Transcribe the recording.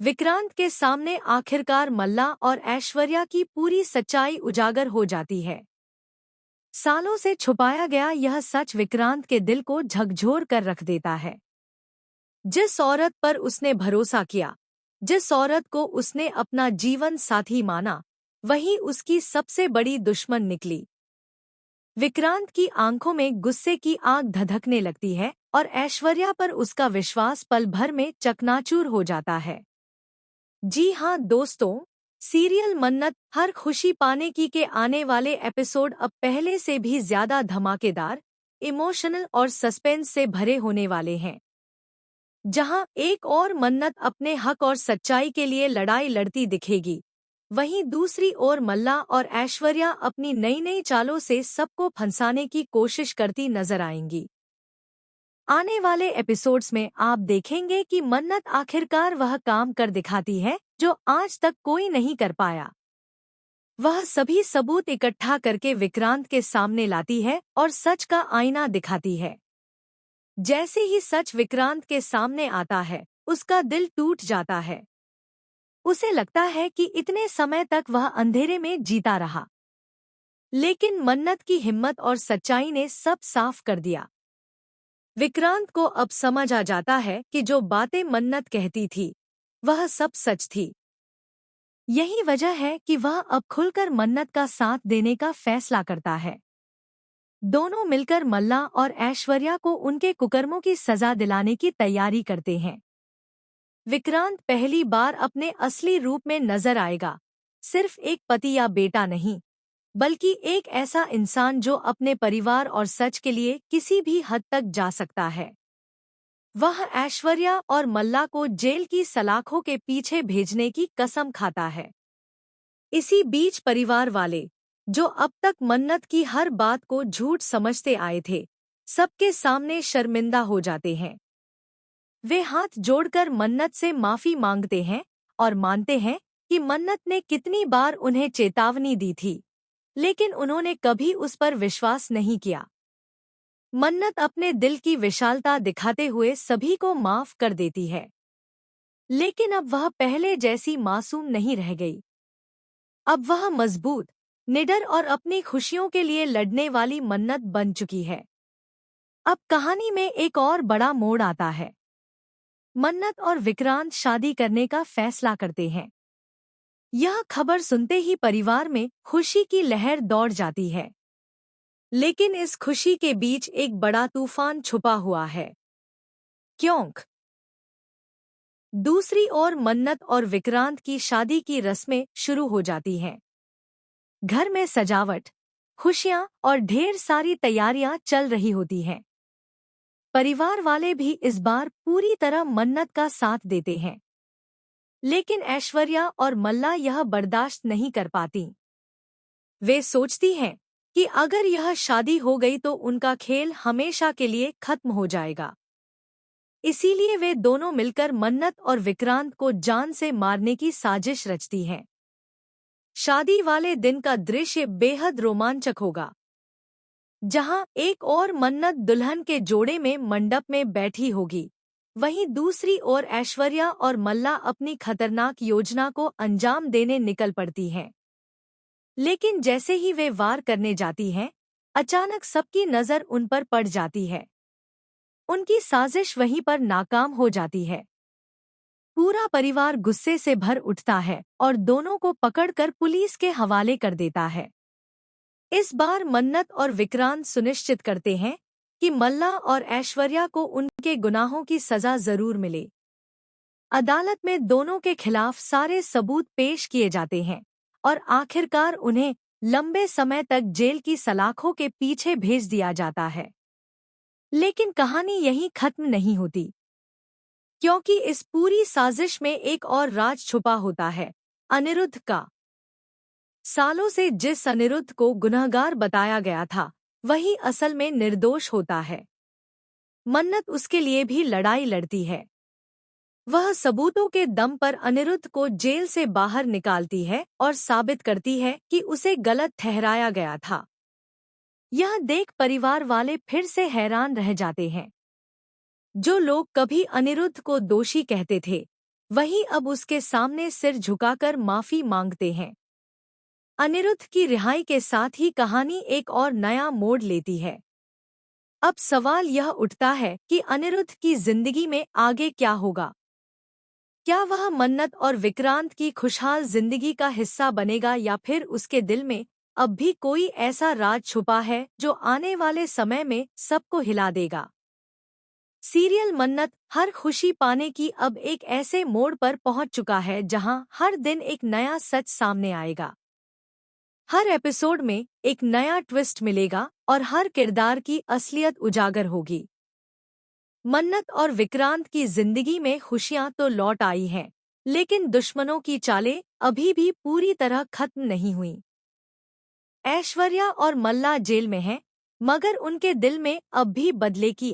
विक्रांत के सामने आखिरकार मल्ला और ऐश्वर्या की पूरी सच्चाई उजागर हो जाती है। सालों से छुपाया गया यह सच विक्रांत के दिल को झकझोर कर रख देता है। जिस औरत पर उसने भरोसा किया, जिस औरत को उसने अपना जीवन साथी माना, वही उसकी सबसे बड़ी दुश्मन निकली। विक्रांत की आंखों में गुस्से की आग धधकने लगती है और ऐश्वर्या पर उसका विश्वास पल भर में चकनाचूर हो जाता है। जी हाँ दोस्तों, सीरियल मन्नत हर खुशी पाने की के आने वाले एपिसोड अब पहले से भी ज्यादा धमाकेदार, इमोशनल और सस्पेंस से भरे होने वाले हैं। जहां एक और मन्नत अपने हक और सच्चाई के लिए लड़ाई लड़ती दिखेगी, वहीं दूसरी ओर मल्ला और ऐश्वर्या अपनी नई नई चालों से सबको फंसाने की कोशिश करती नजर आएंगी। आने वाले एपिसोड्स में आप देखेंगे कि मन्नत आखिरकार वह काम कर दिखाती है जो आज तक कोई नहीं कर पाया। वह सभी सबूत इकट्ठा करके विक्रांत के सामने लाती है और सच का आईना दिखाती है। जैसे ही सच विक्रांत के सामने आता है, उसका दिल टूट जाता है। उसे लगता है कि इतने समय तक वह अंधेरे में जीता रहा, लेकिन मन्नत की हिम्मत और सच्चाई ने सब साफ कर दिया। विक्रांत को अब समझ आ जाता है कि जो बातें मन्नत कहती थी, वह सब सच थी। यही वजह है कि वह अब खुलकर मन्नत का साथ देने का फैसला करता है। दोनों मिलकर मल्ला और ऐश्वर्या को उनके कुकर्मों की सजा दिलाने की तैयारी करते हैं। विक्रांत पहली बार अपने असली रूप में नजर आएगा, सिर्फ एक पति या बेटा नहीं, बल्कि एक ऐसा इंसान जो अपने परिवार और सच के लिए किसी भी हद तक जा सकता है। वह ऐश्वर्या और मल्ला को जेल की सलाखों के पीछे भेजने की कसम खाता है। इसी बीच परिवार वाले, जो अब तक मन्नत की हर बात को झूठ समझते आए थे, सबके सामने शर्मिंदा हो जाते हैं। वे हाथ जोड़कर मन्नत से माफी मांगते हैं और मानते हैं कि मन्नत ने कितनी बार उन्हें चेतावनी दी थी, लेकिन उन्होंने कभी उस पर विश्वास नहीं किया। मन्नत अपने दिल की विशालता दिखाते हुए सभी को माफ कर देती है, लेकिन अब वह पहले जैसी मासूम नहीं रह गई। अब वह मजबूत, निडर और अपनी खुशियों के लिए लड़ने वाली मन्नत बन चुकी है। अब कहानी में एक और बड़ा मोड़ आता है। मन्नत और विक्रांत शादी करने का फैसला करते हैं। यह खबर सुनते ही परिवार में खुशी की लहर दौड़ जाती है। लेकिन इस खुशी के बीच एक बड़ा तूफान छुपा हुआ है। क्योंकि दूसरी ओर मन्नत और विक्रांत की शादी की रस्में शुरू हो जाती हैं। घर में सजावट, खुशियां और ढेर सारी तैयारियां चल रही होती हैं। परिवार वाले भी इस बार पूरी तरह मन्नत का साथ देते हैं, लेकिन ऐश्वर्या और मल्ला यह बर्दाश्त नहीं कर पाती। वे सोचती हैं कि अगर यह शादी हो गई तो उनका खेल हमेशा के लिए खत्म हो जाएगा। इसीलिए वे दोनों मिलकर मन्नत और विक्रांत को जान से मारने की साजिश रचती हैं। शादी वाले दिन का दृश्य बेहद रोमांचक होगा, जहां एक और मन्नत दुल्हन के जोड़े में मंडप में बैठी होगी, वहीं दूसरी ओर ऐश्वर्या और मल्ला अपनी खतरनाक योजना को अंजाम देने निकल पड़ती हैं। लेकिन जैसे ही वे वार करने जाती हैं, अचानक सबकी नज़र उन पर पड़ जाती है। उनकी साजिश वहीं पर नाकाम हो जाती है। पूरा परिवार गुस्से से भर उठता है और दोनों को पकड़कर पुलिस के हवाले कर देता है। इस बार मन्नत और विक्रांत सुनिश्चित करते हैं कि मल्ला और ऐश्वर्या को उनके गुनाहों की सजा जरूर मिले। अदालत में दोनों के खिलाफ सारे सबूत पेश किए जाते हैं और आखिरकार उन्हें लंबे समय तक जेल की सलाखों के पीछे भेज दिया जाता है। लेकिन कहानी यहीं खत्म नहीं होती, क्योंकि इस पूरी साजिश में एक और राज छुपा होता है, अनिरुद्ध का। सालों से जिस अनिरुद्ध को गुनहगार बताया गया था, वही असल में निर्दोष होता है। मन्नत उसके लिए भी लड़ाई लड़ती है। वह सबूतों के दम पर अनिरुद्ध को जेल से बाहर निकालती है और साबित करती है कि उसे गलत ठहराया गया था। यह देख परिवार वाले फिर से हैरान रह जाते हैं। जो लोग कभी अनिरुद्ध को दोषी कहते थे, वहीं अब उसके सामने सिर झुकाकर माफी मांगते हैं। अनिरुद्ध की रिहाई के साथ ही कहानी एक और नया मोड़ लेती है। अब सवाल यह उठता है कि अनिरुद्ध की जिंदगी में आगे क्या होगा। क्या वह मन्नत और विक्रांत की खुशहाल जिंदगी का हिस्सा बनेगा या फिर उसके दिल में अब भी कोई ऐसा राज छुपा है जो आने वाले समय में सबको हिला देगा। सीरियल मन्नत हर खुशी पाने की अब एक ऐसे मोड़ पर पहुंच चुका है जहां हर दिन एक नया सच सामने आएगा। हर एपिसोड में एक नया ट्विस्ट मिलेगा और हर किरदार की असलियत उजागर होगी। मन्नत और विक्रांत की जिंदगी में खुशियां तो लौट आई हैं, लेकिन दुश्मनों की चालें अभी भी पूरी तरह खत्म नहीं हुई। ऐश्वर्या और मल्ला जेल में हैं, मगर उनके दिल में अब भी बदले की